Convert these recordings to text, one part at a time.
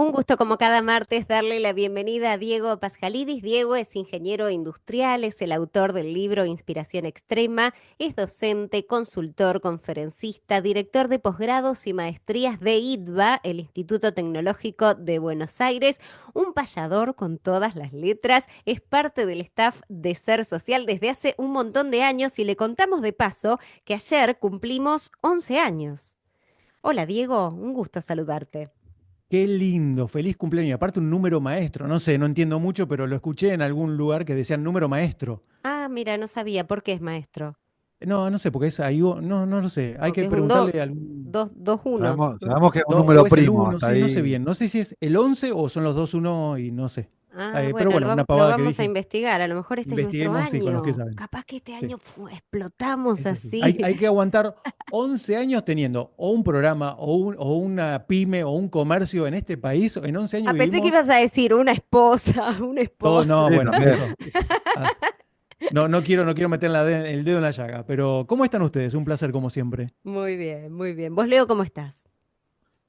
Un gusto como cada martes darle la bienvenida a Diego Pascalidis. Diego es ingeniero industrial, es el autor del libro Inspiración Extrema, es docente, consultor, conferencista, director de posgrados y maestrías de ITBA, el Instituto Tecnológico de Buenos Aires, un payador con todas las letras, es parte del staff de Ser Social desde hace un montón de años y le contamos de paso que ayer cumplimos 11 años. Hola Diego, un gusto saludarte. Qué lindo, feliz cumpleaños. Y aparte un número maestro, no sé, no entiendo mucho, pero lo escuché en algún lugar que decían número maestro. Ah, mira, no sabía por qué es maestro. No, no sé, porque es ahí, no, no lo sé. Hay Porque que es un do, preguntarle a algún... dos unos, no Sabemos sé. que es un O número es el primo, uno, hasta sí, no sé ahí. bien. No sé si es el 11 o son los dos uno y no sé. Ah, Pero bueno, bueno, una lo pavada que vamos a dije. investigar. A lo mejor este es nuestro Investiguemos, sí, con los que año. saben. Capaz que este Sí, año explotamos es así. Hay, así. hay que aguantar 11 años teniendo o un programa o una pyme o un comercio en este país. En 11 años Ah, pensé que vivimos ibas a decir una esposa, un todo. esposo. No, Sí, bueno, también. eso. Ah, no, no quiero meter el dedo en la llaga, pero ¿cómo están ustedes? Un placer como siempre. Muy bien, muy bien. ¿Vos, Leo, cómo estás?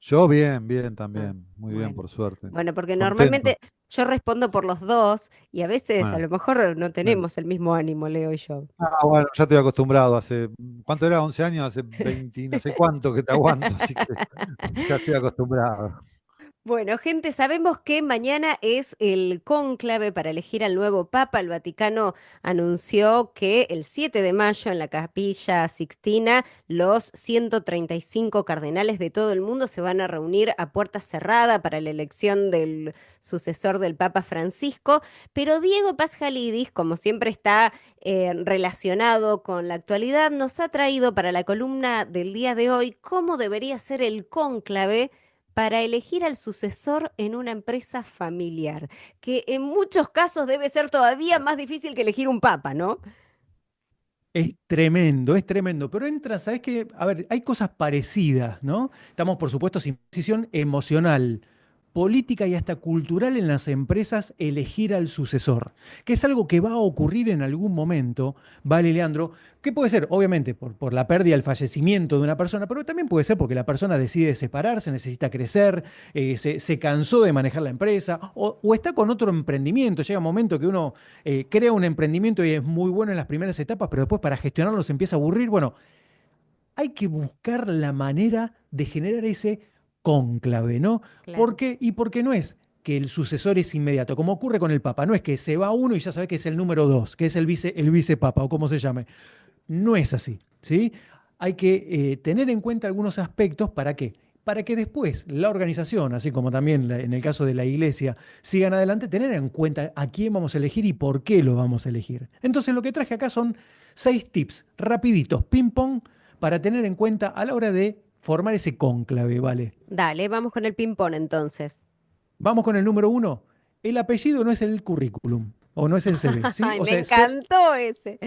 Yo bien, bien Ah, también. Muy bien, bueno. por suerte. Bueno, porque Contento. normalmente yo respondo por los dos y a veces a Ah, lo mejor no bueno. tenemos el mismo ánimo, Leo y yo. Bueno, ya estoy acostumbrado. ¿Cuánto era? 11 años, hace 20, no sé cuánto que te aguanto, así que ya estoy acostumbrado. Bueno, gente, sabemos que mañana es el cónclave para elegir al nuevo Papa. El Vaticano anunció que el 7 de mayo en la Capilla Sixtina los 135 cardenales de todo el mundo se van a reunir a puerta cerrada para la elección del sucesor del Papa Francisco. Pero Diego Pascalidis, como siempre está relacionado con la actualidad, nos ha traído para la columna del día de hoy cómo debería ser el cónclave para elegir al sucesor en una empresa familiar, que en muchos casos debe ser todavía más difícil que elegir un papa, ¿no? Es tremendo, pero entra, ¿sabes qué? A ver, hay cosas parecidas, ¿no? Estamos, por supuesto, sin decisión emocional, política y hasta cultural en las empresas elegir al sucesor, que es algo que va a ocurrir en algún momento, ¿vale, Leandro? ¿Qué puede ser? Obviamente por la pérdida, el fallecimiento de una persona, pero también puede ser porque la persona decide separarse, necesita crecer, se cansó de manejar la empresa o está con otro emprendimiento. Llega un momento que uno crea un emprendimiento y es muy bueno en las primeras etapas, pero después para gestionarlo se empieza a aburrir. Bueno, hay que buscar la manera de generar ese cónclave, ¿no? ¿Por Claro. qué? Y porque no es que el sucesor es inmediato, como ocurre con el Papa, no es que se va uno y ya sabe que es el número dos, que es el vicepapa o como se llame. No es así, ¿sí? Hay que tener en cuenta algunos aspectos. ¿Para qué? Para que después la organización, así como también en el caso de la iglesia, sigan adelante, tener en cuenta a quién vamos a elegir y por qué lo vamos a elegir. Entonces lo que traje acá son 6 tips rapiditos, ping pong, para tener en cuenta a la hora de formar ese cónclave, ¿vale? Dale, vamos con el ping-pong entonces. Vamos con el número uno. El apellido no es el currículum o no es el CV, ¿sí? Ay, O me sea, encantó ese.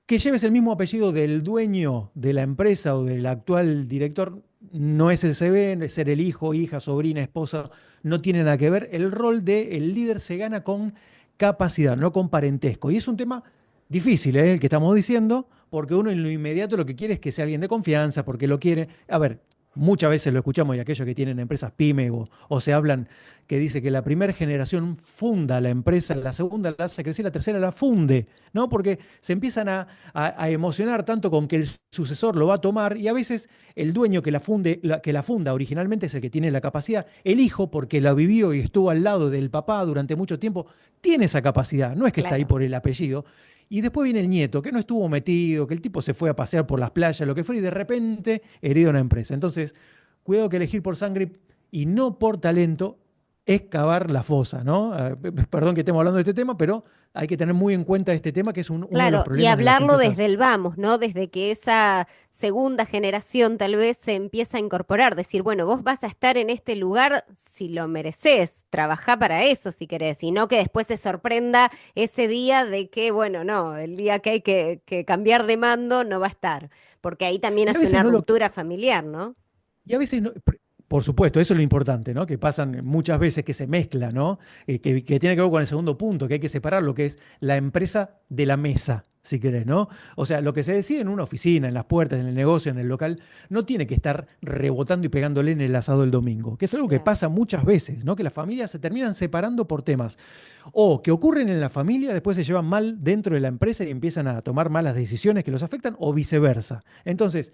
que lleves el mismo apellido del dueño de la empresa o del actual director no es el CV, ser el hijo, hija, sobrina, esposa, no tiene nada que ver. El rol del líder se gana con capacidad, no con parentesco. Y es un tema difícil, el que estamos diciendo, porque uno en lo inmediato lo que quiere es que sea alguien de confianza, porque lo quiere. A ver, muchas veces lo escuchamos y aquellos que tienen empresas pyme o se hablan que dice que la primera generación funda la empresa, la segunda la hace crecer, la tercera la funde, ¿no? Porque se empiezan a emocionar tanto con que el sucesor lo va a tomar y a veces el dueño que la funda originalmente es el que tiene la capacidad. El hijo, porque la vivió y estuvo al lado del papá durante mucho tiempo, tiene esa capacidad, no es que está ahí Claro. por el apellido. Y después viene el nieto, que no estuvo metido, que el tipo se fue a pasear por las playas, lo que fue, y de repente hereda una empresa. Entonces, cuidado que elegir por sangre y no por talento es cavar la fosa, ¿no? Perdón que estemos hablando de este tema, pero hay que tener muy en cuenta este tema, que es uno de los Claro, y problemas de las hablarlo desde empresas. el vamos, ¿no? Desde que esa segunda generación tal vez se empieza a incorporar, decir, bueno, vos vas a estar en este lugar si lo mereces, trabajá para eso si querés, y no que después se sorprenda ese día de que, bueno, no, el día que hay que cambiar de mando no va a estar, porque ahí también Y a hace veces una no lo, ruptura familiar, ¿no? Y a veces, por supuesto, eso es lo importante, ¿no? Que pasan muchas veces que se mezcla, ¿no? Que tiene que ver con el segundo punto, que hay que separar lo que es la empresa de la mesa, si querés, ¿no? O sea, lo que se decide en una oficina, en las puertas, en el negocio, en el local, no tiene que estar rebotando y pegándole en el asado el domingo, que es algo que Claro. pasa muchas veces, ¿no? Que las familias se terminan separando por temas o que ocurren en la familia, después se llevan mal dentro de la empresa y empiezan a tomar malas decisiones que los afectan, o viceversa. Entonces,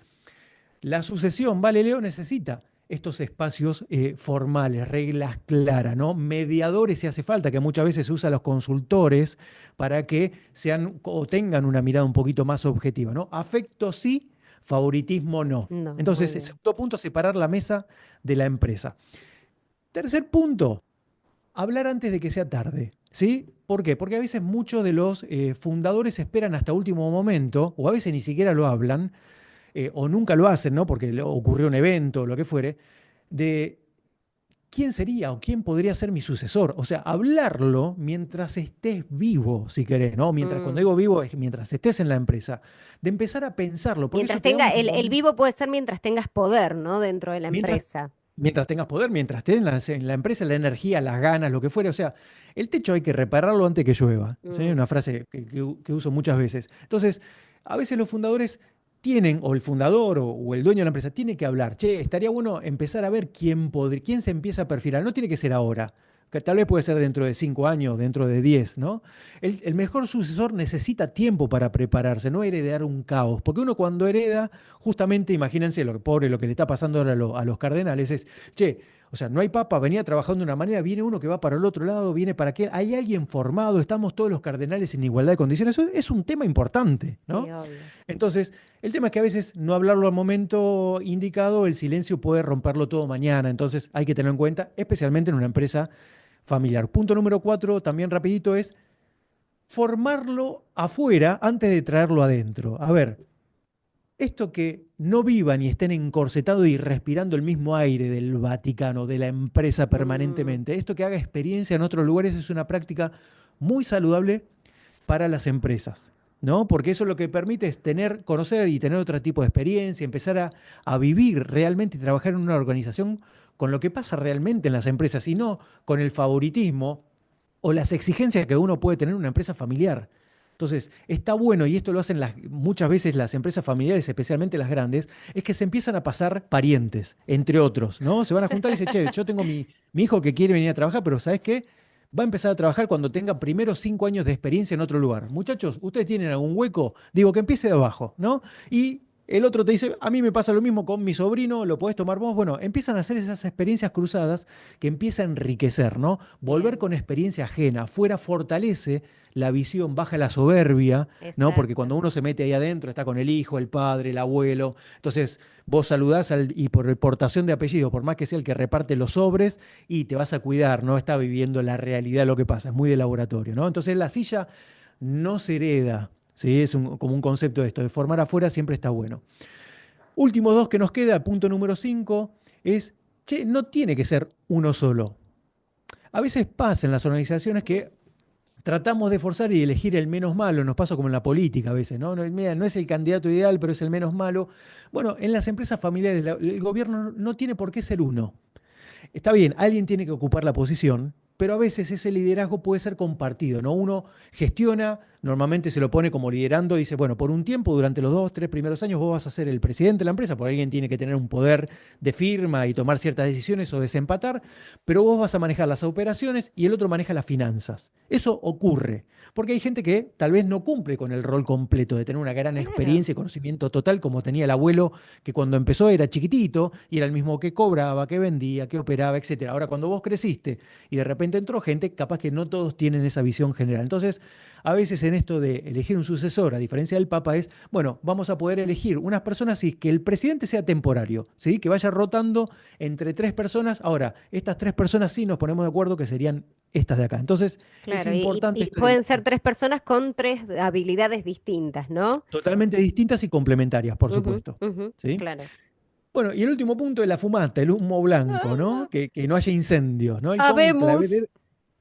la sucesión, vale, Leo, necesita estos espacios formales, reglas claras, ¿no? Mediadores si hace falta, que muchas veces se usa a los consultores para que sean o tengan una mirada un poquito más objetiva, ¿no? Afecto sí, favoritismo no. No, muy Entonces, bien. segundo punto, separar la mesa de la empresa. Tercer punto, hablar antes de que sea tarde, ¿sí? ¿Por qué? Porque a veces muchos de los fundadores esperan hasta último momento, o a veces ni siquiera lo hablan, o nunca lo hacen, ¿no? Porque ocurrió un evento o lo que fuere, de quién sería o quién podría ser mi sucesor. O sea, hablarlo mientras estés vivo, si querés, ¿no? Mientras, cuando Mm. digo vivo, es mientras estés en la empresa, de empezar a pensarlo, porque Mientras eso te da tenga, un el momento, vivo puede ser mientras tengas poder, ¿no? Dentro de la mientras, empresa. mientras tengas poder, mientras estés en la empresa, la energía, las ganas, lo que fuere. O sea, el techo hay que repararlo antes que llueva, ¿sí? Mm. Una frase que uso muchas veces. Entonces, a veces los fundadores tienen, o el fundador o el dueño de la empresa, tiene que hablar. Che, estaría bueno empezar a ver quién se empieza a perfilar. No tiene que ser ahora, que tal vez puede ser dentro de 5 años, dentro de 10, ¿no? El mejor sucesor necesita tiempo para prepararse, no heredar un caos. Porque uno cuando hereda, justamente, imagínense lo que le está pasando ahora a los cardenales es, che, o sea, no hay papa, venía trabajando de una manera, viene uno que va para el otro lado, viene para aquel, hay alguien formado, estamos todos los cardenales en igualdad de condiciones. Eso es un tema importante, Sí, ¿no? obvio. Entonces, el tema es que a veces no hablarlo al momento indicado, el silencio puede romperlo todo mañana. Entonces, hay que tenerlo en cuenta, especialmente en una empresa familiar. Punto número 4, también rapidito, es formarlo afuera antes de traerlo adentro. A ver, esto que no vivan y estén encorsetados y respirando el mismo aire del Vaticano, de la empresa Mm. permanentemente, esto que haga experiencia en otros lugares es una práctica muy saludable para las empresas, ¿no? Porque eso lo que permite es conocer y tener otro tipo de experiencia, empezar a vivir realmente y trabajar en una organización con lo que pasa realmente en las empresas y no con el favoritismo o las exigencias que uno puede tener en una empresa familiar. Entonces, está bueno, y esto lo hacen muchas veces las empresas familiares, especialmente las grandes, es que se empiezan a pasar parientes, entre otros, ¿no? Se van a juntar y dicen, che, yo tengo mi hijo que quiere venir a trabajar, pero ¿sabes qué? Va a empezar a trabajar cuando tenga primero 5 años de experiencia en otro lugar. Muchachos, ¿ustedes tienen algún hueco? Digo, que empiece de abajo, ¿no? Y el otro te dice, a mí me pasa lo mismo con mi sobrino, lo podés tomar vos. Bueno, empiezan a hacer esas experiencias cruzadas que empieza a enriquecer, ¿no? Volver Bien, con experiencia ajena afuera fortalece la visión, baja la soberbia, ¿no? Porque exacto. cuando uno se mete ahí adentro, está con el hijo, el padre, el abuelo. Entonces, vos saludás y por portación de apellido, por más que sea el que reparte los sobres, y te vas a cuidar, no está viviendo la realidad de lo que pasa, es muy de laboratorio, ¿no? Entonces, la silla no se hereda, ¿sí? Es como un concepto de esto, de formar afuera siempre está bueno. Último dos que nos queda, punto número 5, es, che, no tiene que ser uno solo. A veces pasa en las organizaciones que tratamos de forzar y elegir el menos malo, nos pasa como en la política a veces, ¿no? Mira, no es el candidato ideal, pero es el menos malo. Bueno, en las empresas familiares el gobierno no tiene por qué ser uno. Está bien, alguien tiene que ocupar la posición, pero a veces ese liderazgo puede ser compartido, ¿no? Uno gestiona, normalmente se lo pone como liderando, dice, bueno, por un tiempo, durante los 2, 3 primeros años, vos vas a ser el presidente de la empresa, porque alguien tiene que tener un poder de firma y tomar ciertas decisiones o desempatar, pero vos vas a manejar las operaciones y el otro maneja las finanzas. Eso ocurre, porque hay gente que tal vez no cumple con el rol completo de tener una gran Claro. experiencia y conocimiento total, como tenía el abuelo que cuando empezó era chiquitito y era el mismo que cobraba, que vendía, que operaba, etcétera. Ahora, cuando vos creciste y de repente entró gente, capaz que no todos tienen esa visión general. Entonces, a veces en esto de elegir un sucesor, a diferencia del Papa, es, bueno, vamos a poder elegir unas personas y que el presidente sea temporario, ¿sí? Que vaya rotando entre 3 personas. Ahora, estas 3 personas sí nos ponemos de acuerdo que serían estas de acá. Entonces, es Claro, importante y esto de pueden ser elegir tres personas con tres habilidades distintas, ¿no? totalmente distintas y complementarias, por Ujú, supuesto. ujú, ¿Sí? claro. Bueno, y el último punto es la fumata, el humo blanco, ¿no? Ah, Que no haya incendios, ¿no? El cónclave habemos.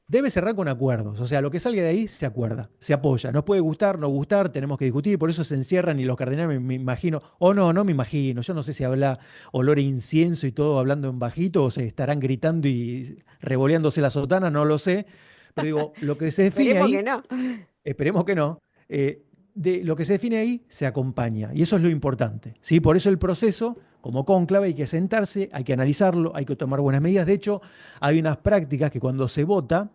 debe cerrar con acuerdos, o sea, lo que salga de ahí se acuerda, se apoya. Nos puede gustar, no gustar, tenemos que discutir, por eso se encierran y los cardenales me imagino, o no, no me imagino, yo no sé si habla olor a incienso y todo hablando en bajito, o se estarán gritando y revoleándose la sotana, no lo sé, pero digo, lo que se define Esperemos que ahí, no. esperemos que no, de lo que se define ahí se acompaña, y eso es lo importante, ¿sí? Por eso el proceso, como cónclave, hay que sentarse, hay que analizarlo, hay que tomar buenas medidas. De hecho, hay unas prácticas que cuando se vota,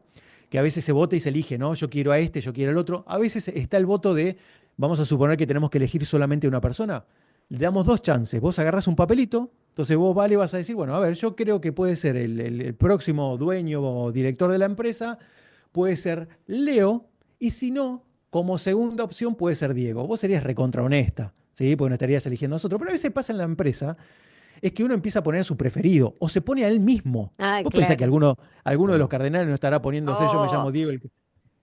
que a veces se vota y se elige, ¿no? Yo quiero a este, yo quiero al otro. A veces está el voto de, vamos a suponer que tenemos que elegir solamente una persona. Le damos dos chances. Vos agarrás un papelito, entonces vos, Vale, vas a decir, bueno, a ver, yo creo que puede ser el próximo dueño o director de la empresa, puede ser Leo, y si no, como segunda opción puede ser Diego. Vos serías recontra honesta, ¿sí? Porque no estarías eligiendo a nosotros. Pero a veces pasa en la empresa, es que uno empieza a poner a su preferido, o se pone a él mismo. Ah, Vos pensás que claro. alguno de los Claro. cardenales no estará poniéndose, yo me llamo Oh, Diego,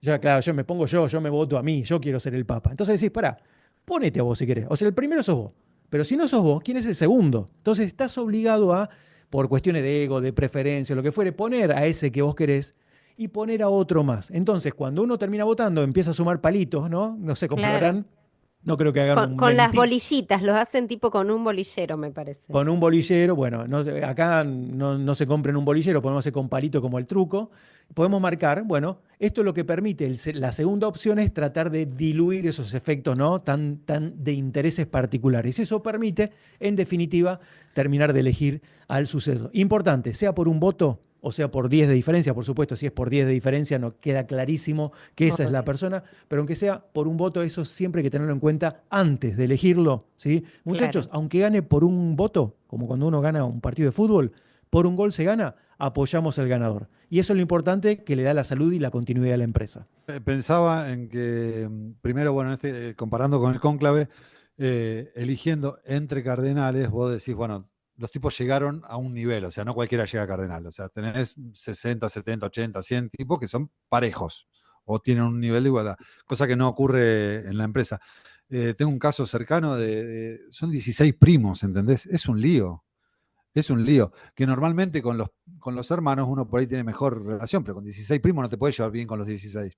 ya, claro, yo me pongo yo me voto a mí, yo quiero ser el papa. Entonces decís, pará, ponete a vos si querés. O sea, el primero sos vos. Pero si no sos vos, ¿quién es el segundo? Entonces estás obligado a, por cuestiones de ego, de preferencia, lo que fuere, poner a ese que vos querés y poner a otro más. Entonces, cuando uno termina votando, empieza a sumar palitos, ¿no? No sé cómo lo claro. harán. No creo que hagan un Con las mentir bolillitas, los hacen tipo con un bolillero, me parece. con un bolillero. Bueno, acá no se compren un bolillero, podemos hacer con palito como el truco. Podemos marcar, bueno, esto es lo que permite. La segunda opción es tratar de diluir esos efectos, ¿no? Tan de intereses particulares. Eso permite, en definitiva, terminar de elegir al sucesor. Importante, sea por un voto o sea por 10 de diferencia, por supuesto, si es por 10 de diferencia, no queda clarísimo que esa es la Obvio. persona, pero aunque sea por un voto, eso siempre hay que tenerlo en cuenta antes de elegirlo, ¿sí? Claro. Muchachos, aunque gane por un voto, como cuando uno gana un partido de fútbol, por un gol se gana, apoyamos al ganador. Y eso es lo importante que le da la salud y la continuidad a la empresa. Pensaba en que, primero, bueno, comparando con el cónclave, eligiendo entre cardenales, vos decís, bueno, los tipos llegaron a un nivel, o sea, no cualquiera llega a cardenal, o sea, tenés 60, 70, 80, 100 tipos que son parejos o tienen un nivel de igualdad, cosa que no ocurre en la empresa. Tengo un caso cercano son 16 primos, ¿entendés? Es un lío. Es un lío, que normalmente con los hermanos uno por ahí tiene mejor relación, pero con 16 primos no te puedes llevar bien con los 16.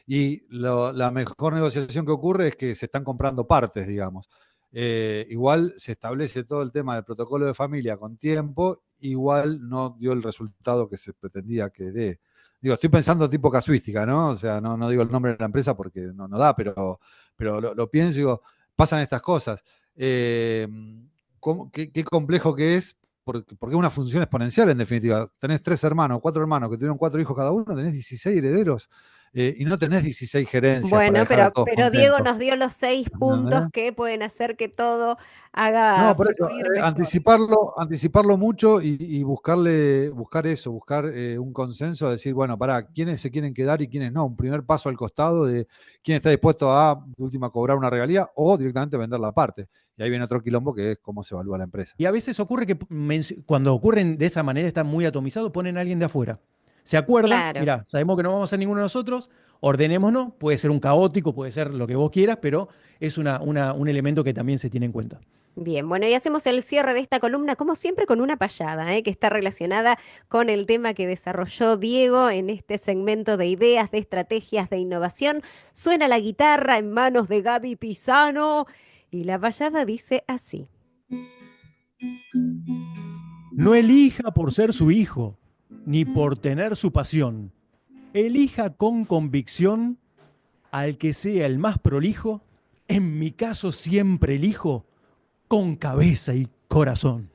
Y la mejor negociación que ocurre es que se están comprando partes, digamos. Igual se establece todo el tema del protocolo de familia con tiempo, igual no dio el resultado que se pretendía que dé. Digo, estoy pensando tipo casuística, ¿no? O sea, no digo el nombre de la empresa porque no da, pero lo pienso y digo, pasan estas cosas. Eh, qué complejo que es, porque es una función exponencial en definitiva. Tenés 3 hermanos, 4 hermanos que tuvieron 4 hijos cada uno, tenés 16 herederos y no tenés 16 gerencias para Bueno, dejar a todos pero Diego contentos. nos dio los 6 puntos ¿Entendés? que pueden hacer que todo haga No, por eso, fluir mejor. anticiparlo mucho y buscar eso, buscar un consenso, decir, bueno, para quiénes se quieren quedar y quiénes no. Un primer paso al costado de quién está dispuesto a, de última, cobrar una regalía o directamente vender la parte. Y ahí viene otro quilombo que es cómo se evalúa la empresa. Y a veces ocurre que cuando ocurren de esa manera, está muy atomizado, ponen a alguien de afuera. Se acuerdan, Claro. mira, sabemos que no vamos a ser ninguno de nosotros, ordenémonos, puede ser un caótico, puede ser lo que vos quieras, pero es un elemento que también se tiene en cuenta. Bien, bueno, y hacemos el cierre de esta columna, como siempre, con una payada, que está relacionada con el tema que desarrolló Diego en este segmento de ideas, de estrategias de innovación. Suena la guitarra en manos de Gaby Pisano y la payada dice así. No elija por ser su hijo, ni por tener su pasión. Elija con convicción al que sea el más prolijo. En mi caso siempre elijo con cabeza y corazón.